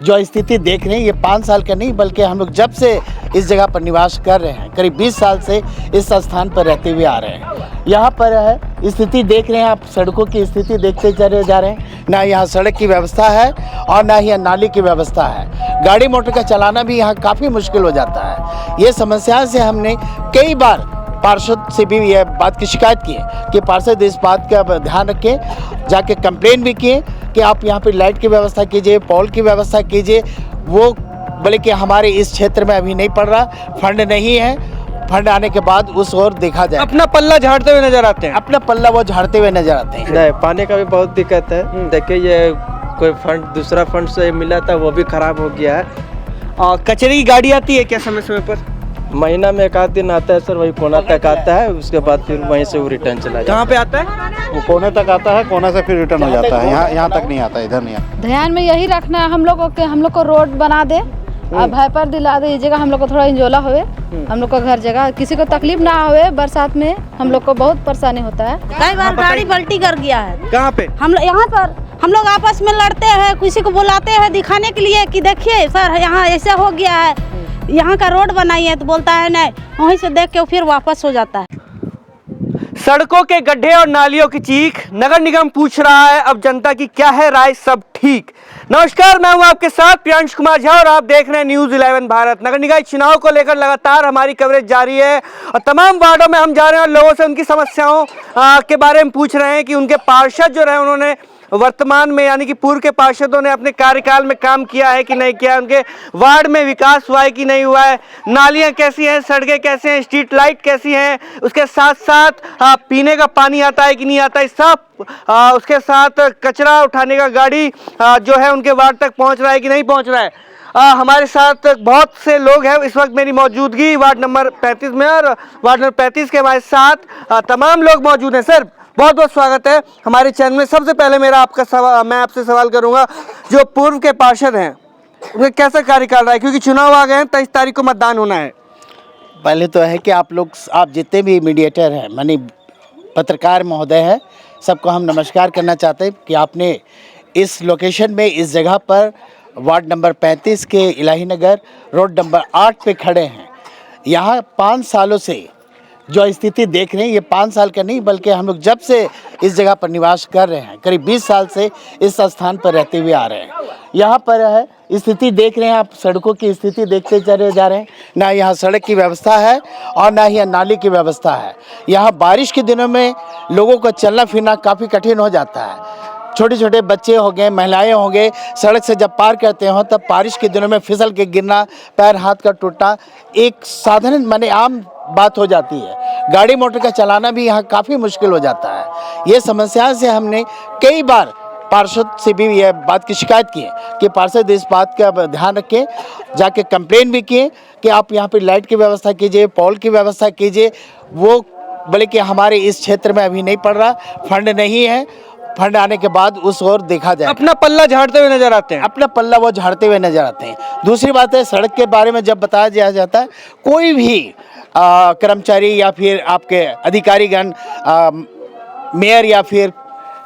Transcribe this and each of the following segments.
जो स्थिति देख रहे हैं ये 5 साल का नहीं बल्कि हम लोग जब से इस जगह पर निवास कर रहे हैं, करीब 20 साल से इस स्थान पर रहते हुए आ रहे हैं। यहाँ पर है स्थिति देख रहे हैं आप, सड़कों की स्थिति देखते चले जा रहे हैं। ना यहाँ सड़क की व्यवस्था है और ना ही नाली की व्यवस्था है। गाड़ी मोटर का चलाना भी यहाँ काफ़ी मुश्किल हो जाता है। ये समस्या से हमने कई बार पार्षद से भी यह बात की शिकायत की है कि पार्षद इस बात का ध्यान रखें, जाके कंप्लेन भी किए कि आप यहाँ पे लाइट की व्यवस्था कीजिए, पोल की व्यवस्था कीजिए। वो बल्कि हमारे इस क्षेत्र में अभी नहीं पड़ रहा, फंड नहीं है, फंड आने के बाद उस ओर देखा जाए। अपना पल्ला झाड़ते हुए नजर आते हैं। अपना पल्ला वो झाड़ते हुए नजर आते हैं। नहीं, पानी का भी बहुत दिक्कत है। देखिए ये कोई फंड दूसरा फंड से मिला था वो भी खराब हो गया है। कचरे की गाड़ी आती है क्या समय समय पर? महीना में एक आध दिन आता है सर, वही कोना तक आता है, उसके बाद फिर वहीं से वो रिटर्न चला जाता है। कहाँ पे आता है? वो कोने तक आता है, कोने से फिर रिटर्न हो जाता है। यहाँ तक नहीं आता, इधर नहीं आता। ध्यान में यही रखना है हम लोग को रोड बना दे, अब भाईपर दिला दे, ये जगह हम लोग को थोड़ा इंजोला होवे, हम लोग को घर जगह किसी को तकलीफ ना होवे। बरसात में हम लोग को बहुत परेशानी होता है। कई बार गाड़ी पलटी कर गया है। कहाँ पे? हम लोग यहाँ पर हम लोग आपस में लड़ते हैं, किसी को बुलाते हैं दिखाने के लिए कि देखिए सर यहाँ ऐसे हो गया है, यहाँ का रोड बनाइए, तो बोलता है नहीं, वहीं से देख के फिर वापस हो जाता है। सड़कों के गड्ढे और नालियों की चीख, नगर निगम पूछ रहा है अब जनता की क्या है राय, सब ठीक। नमस्कार, मैं हूं आपके साथ प्रियांश कुमार झा और आप देख रहे हैं न्यूज़ 11 भारत। नगर निगम चुनाव को लेकर लगातार हमारी कवरेज जारी है और तमाम वार्डों में हम जा रहे हैं और लोगों से उनकी समस्याओं के बारे में पूछ रहे हैं कि उनके पार्षद जो रहे उन्होंने वर्तमान में यानी कि पूर्व के पार्षदों ने अपने कार्यकाल में काम किया है कि नहीं किया है, उनके वार्ड में विकास हुआ है कि नहीं हुआ है, नालियां कैसी हैं, सड़कें कैसे हैं, स्ट्रीट लाइट कैसी हैं, उसके साथ साथ पीने का पानी आता है कि नहीं आता है, सब उसके साथ कचरा उठाने का गाड़ी जो है उनके वार्ड तक पहुंच रहा है कि नहीं पहुंच रहा है। हमारे साथ बहुत से लोग हैं इस वक्त, मेरी मौजूदगी वार्ड नंबर 35 में और वार्ड नंबर 35 के हमारे साथ तमाम लोग मौजूद हैं। सर बहुत बहुत स्वागत है हमारे चैनल में। सबसे पहले मैं आपसे सवाल करूंगा, जो पूर्व के पार्षद हैं उनका कैसा कार्यकाल रहा है, क्योंकि चुनाव आ गए हैं, 23 तारीख को मतदान होना है। पहले तो है कि आप जितने भी मीडिएटर हैं, मानी पत्रकार महोदय हैं, सबको हम नमस्कार करना चाहते हैं कि आपने इस लोकेशन में, इस जगह पर वार्ड नंबर 35 के इलाही नगर रोड नंबर 8 पे खड़े हैं। यहाँ 5 सालों से जो स्थिति देख रहे हैं ये 5 साल का नहीं बल्कि हम लोग जब से इस जगह पर निवास कर रहे हैं, करीब 20 साल से इस स्थान पर रहते हुए आ रहे हैं। यहाँ पर है स्थिति देख रहे हैं आप, सड़कों की स्थिति देखते चले जा रहे हैं। ना यहाँ सड़क की व्यवस्था है और ना ही नाली की व्यवस्था है। यहाँ बारिश के दिनों में लोगों को चलना फिरना काफ़ी कठिन हो जाता है। छोटे छोटे बच्चे हो गए, महिलाएं हो गए, सड़क से जब पार करते हो तब बारिश के दिनों में फिसल के गिरना, पैर हाथ का टूटना एक साधारण माने आम बात हो जाती है। गाड़ी मोटर का चलाना भी यहाँ काफ़ी मुश्किल हो जाता है। ये समस्या से हमने कई बार पार्षद से भी यह बात की शिकायत की है कि पार्षद इस बात का ध्यान रखें, जाके कंप्लेन भी किए कि आप यहाँ पे लाइट की व्यवस्था कीजिए, पोल की व्यवस्था कीजिए। वो बल्कि हमारे इस क्षेत्र में अभी नहीं पड़ रहा, फंड नहीं है, फंड आने के बाद उस ओर देखा जाए। अपना पल्ला झाड़ते हुए नजर आते हैं। अपना पल्ला वो झाड़ते हुए नजर आते हैं। दूसरी बात है, सड़क के बारे में जब बताया जाता है, कोई भी कर्मचारी या फिर आपके अधिकारीगण, मेयर या फिर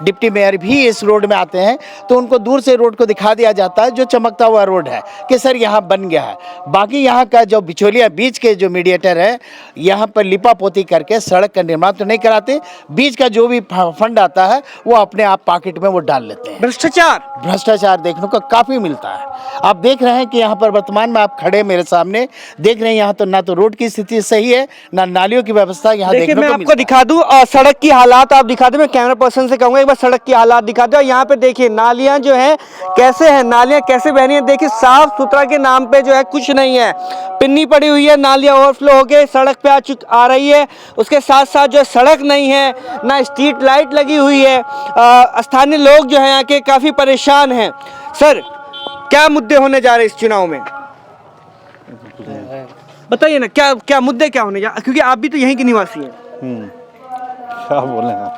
डिप्टी मेयर भी इस रोड में आते हैं तो उनको दूर से रोड को दिखा दिया जाता है जो चमकता हुआ रोड है कि सर यहाँ बन गया है। बाकी यहाँ का जो बिचौलिया बीच के जो मीडिएटर है यहाँ पर लिपा पोती करके सड़क का निर्माण तो नहीं कराते, बीच का जो भी फंड आता है वो अपने आप पॉकेट में वो डाल लेते हैं। भ्रष्टाचार देखने को काफ़ी मिलता है। आप देख रहे हैं कि यहाँ पर वर्तमान में आप खड़े मेरे सामने देख रहे हैं, यहाँ तो ना तो रोड की स्थिति सही है ना नालियों की व्यवस्था यहाँ देखने को मिलता है। मैं आपको दिखा दूं सड़क की हालात आप दिखा दें, मैं कैमरा पर्सन से कहूँगा बस सड़क की हालात दिखा दो। यहाँ पे देखिए नालियां जो हैं कैसे हैं, नालियां कैसे बह रही हैं। देखिए साफ सुथरा के नाम पे जो है कुछ नहीं है, पिन्नी पड़ी हुई है, नालियां ओवरफ्लो होके सड़क पे आ रही है। उसके साथ साथ जो है सड़क नहीं है, ना स्ट्रीट लाइट लगी हुई है। स्थानीय लोग जो है यहाँ के काफ़ी परेशान हैं। सर क्या मुद्दे होने जा रहे हैं इस चुनाव में, बताइए ना, क्या मुद्दे क्या होने जा, क्योंकि आप भी तो यहीं के निवासी हैं। क्या बोले हैं,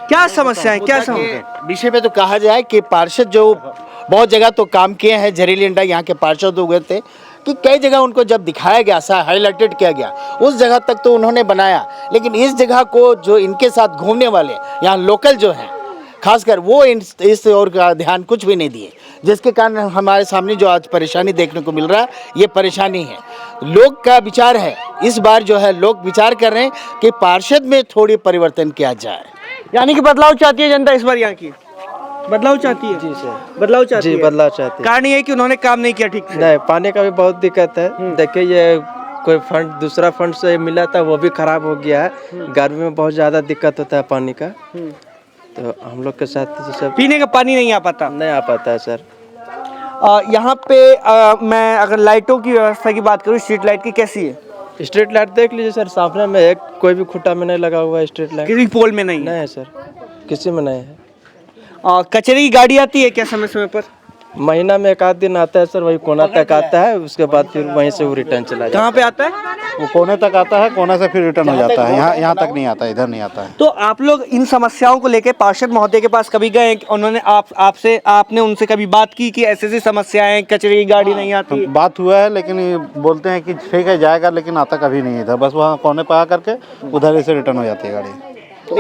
क्या समस्या है, क्या समस्या विषय में तो कहा जाए कि पार्षद जो बहुत जगह तो काम किए हैं, जहरीली अंडा यहाँ के पार्षद हुए थे कि कई जगह उनको जब दिखाया गया, हाईलाइटेड किया गया, उस जगह तक तो उन्होंने बनाया, लेकिन इस जगह को जो इनके साथ घूमने वाले यहाँ लोकल जो हैं खासकर वो इस ओर का ध्यान कुछ भी नहीं दिए। जिसके कारण हमारे सामने जो आज परेशानी देखने को मिल रहा है, ये परेशानी है। लोग का विचार है, इस बार जो है लोग विचार कर रहे हैं कि पार्षद में थोड़ी परिवर्तन किया जाए। यानी कि बदलाव चाहती है जनता इस बार यहाँ की, बदलाव चाहती है। जी सर। बदलाव चाहती जी है। बदलाव चाहते हैं। कारण ये है कि उन्होंने काम नहीं किया ठीक से। नहीं, पानी का भी बहुत दिक्कत है। देखिए ये कोई फंड दूसरा फंड से मिला था वो भी खराब हो गया है। गर्मी में बहुत ज़्यादा दिक्कत होता है पानी का, तो हम लोग के साथ जैसे पीने का पानी नहीं आ पाता। नहीं आ पाता है सर। यहाँ पे मैं अगर लाइटों की व्यवस्था की बात करूँ, स्ट्रीट लाइट की कैसी है? स्ट्रीट लाइट देख लीजिए सर, सामने में एक कोई भी खुटा में नहीं लगा हुआ है स्ट्रीट लाइट। किसी पोल में नहीं है। नहीं है सर, किसी में नहीं है। कचरे की गाड़ी आती है क्या समय समय पर? महीना में एक आध दिन आता है सर, वही कोना तक आता है, उसके बाद फिर वहीं से वो रिटर्न चला जाता कहाँ पे आता है? वो कोने तक आता है, कोने से फिर रिटर्न हो जाता है। यहाँ तक नहीं आता, इधर नहीं आता है। तो आप लोग इन समस्याओं को लेकर पार्षद महोदय के पास कभी गए? उन्होंने आपने उनसे कभी बात की कि ऐसी ऐसी समस्याएं, कचरे की गाड़ी नहीं आती है? बात हुआ है, लेकिन ये बोलते हैं कि ठीक है जाएगा, लेकिन आता कभी नहीं इधर। बस वहाँ कोने पर आ करके उधर से रिटर्न हो जाती है गाड़ी। तो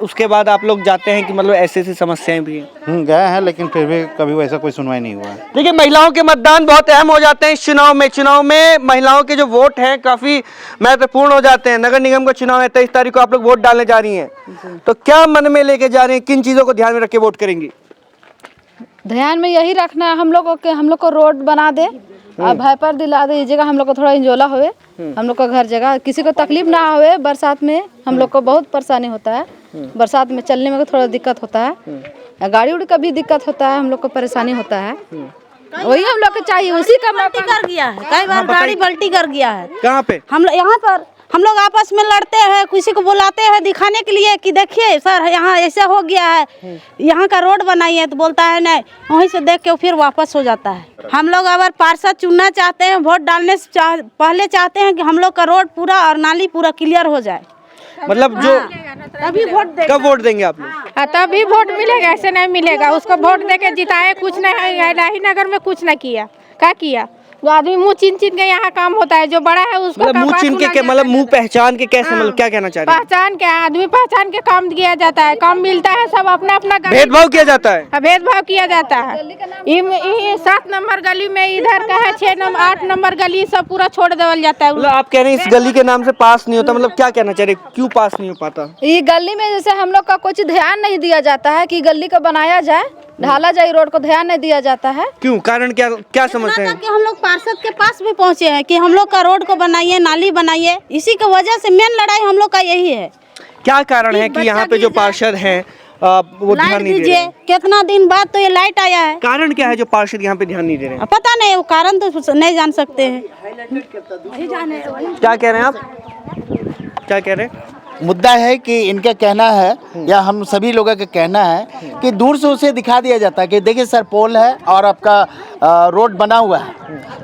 उसके बाद आप लोग जाते हैं कि मतलब ऐसी ऐसी समस्याएं भी हैं? गए हैं, लेकिन फिर भी कभी वैसा कोई सुनवाई नहीं हुआ है। देखिए, महिलाओं के मतदान बहुत अहम हो जाते हैं इस चुनाव में महिलाओं के जो वोट हैं काफी महत्वपूर्ण हो जाते हैं। नगर निगम का चुनाव है, 23 तारीख को आप लोग वोट डालने जा रही हैं, तो क्या मन में लेके जा रहे हैं, किन चीजों को ध्यान में रख के वोट करेंगी? ध्यान में यही रखना है हम लोग को रोड बना दे और भाईपर दिला दे, इस जगह हम लोग को थोड़ा इंजोला होवे, हम लोग का घर जगह किसी को तकलीफ ना होवे। बरसात में हम लोग को बहुत परेशानी होता है, बरसात में चलने में थोड़ा दिक्कत होता है, गाड़ी उड़ी का भी दिक्कत होता है, हम लोग को परेशानी होता है। वही हम लोग को चाहिए, उसी का पलटी कर गया है, कई बार गाड़ी पलटी कर गया है। कहाँ पे? हम यहाँ पर हम लोग आपस में लड़ते हैं, किसी को बुलाते हैं दिखाने के लिए कि देखिए सर यहाँ ऐसा हो गया है, यहाँ का रोड बनाइए, तो बोलता है नहीं, वहीं से देख के फिर वापस हो जाता है। हम लोग अगर पार्षद चुनना चाहते हैं, वोट डालने से पहले चाहते हैं कि हम लोग का रोड पूरा और नाली पूरा क्लियर हो जाए। मतलब जो तभी वोट देंगे। कब वोट देंगे आप लोग? तभी वोट मिलेगा, ऐसे नहीं मिलेगा। उसको वोट देके जिताए, कुछ नहीं, इलाही नगर में कुछ नहीं किया। क्या किया? वो आदमी मुंह चिन चिन के यहाँ काम होता है, जो बड़ा है उसको मतलब मुंह चिन के, मतलब मुंह पहचान के कैसे, मतलब क्या कहना चाह रहे हैं? पहचान के, आदमी पहचान के काम किया जाता है, काम मिलता है, सब अपना अपना भेदभाव किया जाता है। भेदभाव किया जाता है। 7 नंबर गली में इधर का है, 6 नंबर 8 नंबर गली सब पूरा छोड़ देवल जाता है। मतलब आप कह रहे हैं इस गली के नाम से पास नहीं होता, मतलब क्या कहना चाह रहे हैं, क्यों पास नहीं हो पाता? ये गली में जैसे हम लोग का कुछ ध्यान नहीं दिया जाता है कि गली को बनाया जाए, ढाला जाए, रोड को ध्यान नहीं दिया जाता है। क्यों? कारण क्या समस्या है? कि हम लोग पार्षद के पास भी पहुँचे हैं कि हम लोग का रोड को बनाइए, नाली बनाइए, इसी की वजह से मेन लड़ाई हम लोग का यही है। क्या कारण है कि यहाँ पे जो पार्षद हैं वो ध्यान नहीं दे रहे हैं? कितना दिन बाद तो ये लाइट आया है। कारण क्या है जो पार्षद यहाँ पे ध्यान नहीं दे रहे हैं? पता नहीं, वो कारण तो नहीं जान सकते हैं। क्या कह रहे हैं आप? क्या कह रहे हैं? मुद्दा है कि इनका कहना है या हम सभी लोगों का कहना है कि दूर से उसे दिखा दिया जाता है कि देखिए सर पोल है और आपका रोड बना हुआ है,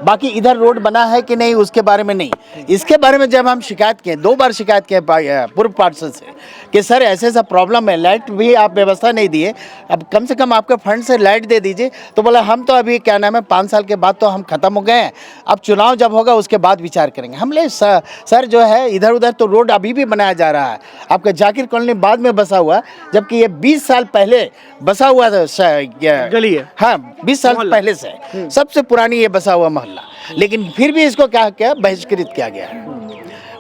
बाकी इधर रोड बना है कि नहीं उसके बारे में नहीं। इसके बारे में जब हम शिकायत किए, 2 बार शिकायत किए पूर्व पार्षद से कि सर ऐसे ऐसा प्रॉब्लम है, लाइट भी आप व्यवस्था नहीं दिए, अब कम से कम आपके फंड से लाइट दे दीजिए। तो बोला हम तो अभी क्या नाम है 5 साल के बाद तो हम ख़त्म हो गए हैं, अब चुनाव जब होगा उसके बाद विचार करेंगे। हम ले सर जो है इधर उधर तो रोड अभी भी बनाया जा रहा है। आपका जाकिर कॉलोनी बाद में बसा हुआ, जबकि ये 20 साल पहले बसा हुआ गली है। हाँ, 20 साल पहले से सबसे पुरानी ये बसा हुआ मोहल्ला, लेकिन फिर भी इसको क्या बहिष्कृत किया गया है।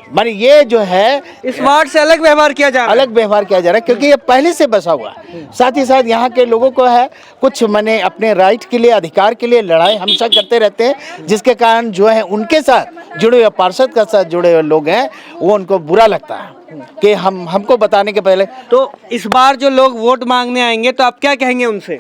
माने ये जो है इस वार्ड से अलग व्यवहार किया जा रहा है। अलग व्यवहार किया जा रहा है क्योंकि ये पहले से बसा हुआ है। साथ ही साथ यहाँ के लोगों को है कुछ माने अपने राइट के लिए, अधिकार के लिए लड़ाई हमेशा करते रहते हैं, जिसके कारण जो है उनके साथ जुड़े हुए, पार्षद के साथ जुड़े हुए लोग हैं, वो उनको बुरा लगता है कि हमको बताने के पहले। तो इस बार जो लोग वोट मांगने आएंगे तो आप क्या कहेंगे उनसे?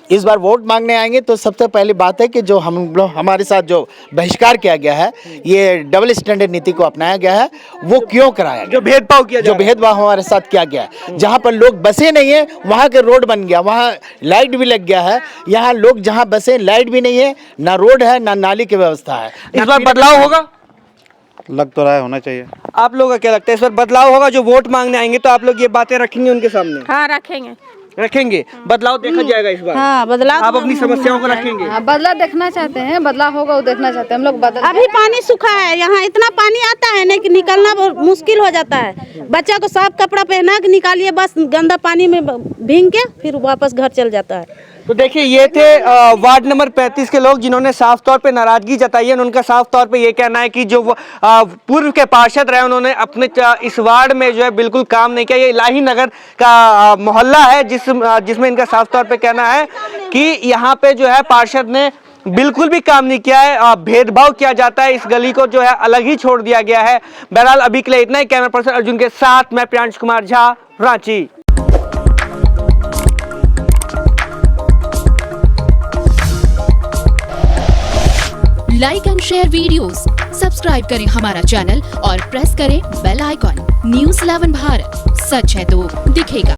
इस बार वोट मांगने आएंगे तो सबसे पहली बात है कि जो हम लोग हमारे साथ जो बहिष्कार किया गया है, ये डबल स्टैंडर्ड नीति को अपनाया गया है, वो क्यों कराया गया? जो भेदभाव किया, जो भेदभाव हमारे साथ किया गया है, जहाँ पर लोग बसे नहीं है वहाँ के रोड बन गया, वहाँ लाइट भी लग गया है। यहाँ लोग जहाँ बसे लाइट भी नहीं है, ना रोड है, ना नाली की व्यवस्था है। इस बार बदलाव होगा? लग तो रहा है, होना चाहिए। आप लोगों का क्या लगता है इस बार बदलाव होगा? जो वोट मांगने आएंगे तो आप लोग ये बातें रखेंगे उनके सामने? हाँ, रखेंगे। बदलाव देखा जाएगा इस बार? हाँ, बदलाव आप अपनी समस्याओं को रखेंगे? हाँ, बदलाव देखना चाहते हैं, बदलाव होगा वो देखना चाहते हैं हम लोग। अभी पानी सूखा है, यहाँ इतना पानी आता है नहीं कि निकलना बहुत मुश्किल हो जाता है। बच्चा को साफ कपड़ा पहना के निकालिए, बस गंदा पानी में भीग के फिर वापस घर चल जाता है। तो देखिए ये थे वार्ड नंबर 35 के लोग जिन्होंने साफ तौर पे नाराजगी जताई है। उनका साफ तौर पे ये कहना है कि जो वो पूर्व के पार्षद रहे उन्होंने अपने इस वार्ड में जो है बिल्कुल काम नहीं किया। ये इलाही नगर का मोहल्ला है जिसमें इनका साफ तौर पे कहना है कि यहाँ पे जो है पार्षद ने बिल्कुल भी काम नहीं किया है। भेदभाव किया जाता है, इस गली को जो है अलग ही छोड़ दिया गया है। बहरहाल अभी के लिए इतना ही। कैमरा पर्सन अर्जुन के साथ मैं Priyansh Kumar Jha, Ranchi. Like and share videos, subscribe करें हमारा चैनल और प्रेस करें बेल आइकॉन। न्यूज़ 11 भारत, सच है तो दिखेगा।